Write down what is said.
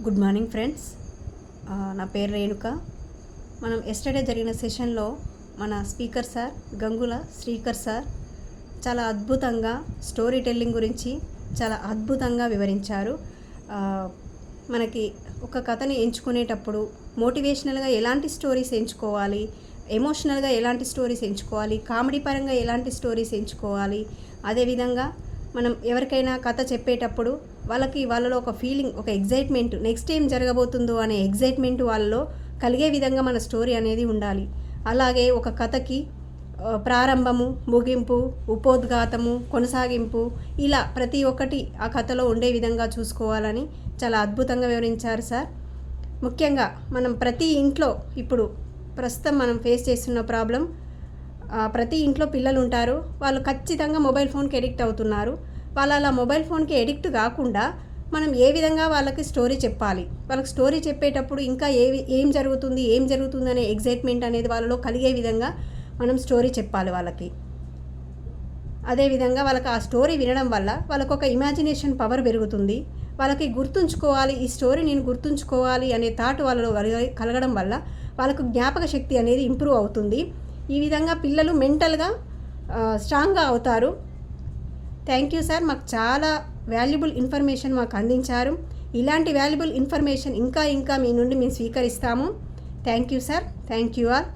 Good morning friends. నా పేరు రేణుక. మనం ఎస్టర్డే జరిగిన సెషన్లో మన speaker sir Gangula Srikar sir చాలా అద్భుతంగా స్టోరీ టెల్లింగ్ గురించి చాలా అద్భుతంగా వివరించారు. మనకి ఒక కథని ఎంచుకునేటప్పుడు మోటివేషనల్గా ఎలాంటి స్టోరీస్ ఎంచుకోవాలి, ఎమోషనల్గా ఎలాంటి స్టోరీస్ ఎంచుకోవాలి, కామెడీ పరంగా ఎలాంటి స్టోరీస్ ఎంచుకోవాలి, అదేవిధంగా మనం ఎవరికైనా కథ చెప్పేటప్పుడు వాళ్ళలో ఒక ఫీలింగ్, ఒక ఎగ్జైట్మెంట్, నెక్స్ట్ ఏం జరగబోతుందో అనే ఎగ్జైట్మెంట్ వాళ్ళలో కలిగే విధంగా మన స్టోరీ అనేది ఉండాలి. అలాగే ఒక కథకి ప్రారంభము, ముగింపు, ఉపోద్ఘాతము, కొనసాగింపు, ఇలా ప్రతి ఒక్కటి ఆ కథలో ఉండే విధంగా చూసుకోవాలని చాలా అద్భుతంగా వివరించారు సార్. ముఖ్యంగా మనం ప్రతి ఇంట్లో ఇప్పుడు ప్రస్తుతం మనం ఫేస్ చేస్తున్న ప్రాబ్లం, ప్రతి ఇంట్లో పిల్లలు ఉంటారు, వాళ్ళు ఖచ్చితంగా మొబైల్ ఫోన్కి ఎడిక్ట్ అవుతున్నారు. వాళ్ళు అలా మొబైల్ ఫోన్కి ఎడిక్ట్ కాకుండా మనం ఏ విధంగా వాళ్ళకి స్టోరీ చెప్పాలి, వాళ్ళకి స్టోరీ చెప్పేటప్పుడు ఇంకా ఏం జరుగుతుంది అనే ఎగ్జైట్మెంట్ అనేది వాళ్ళలో కలిగే విధంగా మనం స్టోరీ చెప్పాలి వాళ్ళకి. అదేవిధంగా వాళ్ళకి ఆ స్టోరీ వినడం వల్ల వాళ్ళకు ఒక ఇమాజినేషన్ పవర్ పెరుగుతుంది. వాళ్ళకి గుర్తుంచుకోవాలి, ఈ స్టోరీ నేను గుర్తుంచుకోవాలి అనే థాట్ వాళ్ళలో కలగడం వల్ల వాళ్ళకు జ్ఞాపక శక్తి అనేది ఇంప్రూవ్ అవుతుంది. ఈ విధంగా పిల్లలు మెంటల్గా స్ట్రాంగ్గా అవుతారు. థ్యాంక్ యూ సార్, మాకు చాలా వాల్యుబుల్ ఇన్ఫర్మేషన్ మాకు అందించారు. ఇలాంటి వాల్యుబుల్ ఇన్ఫర్మేషన్ ఇంకా మీ నుండి మేము స్వీకరిస్తాము. Thank you sir, thank you all.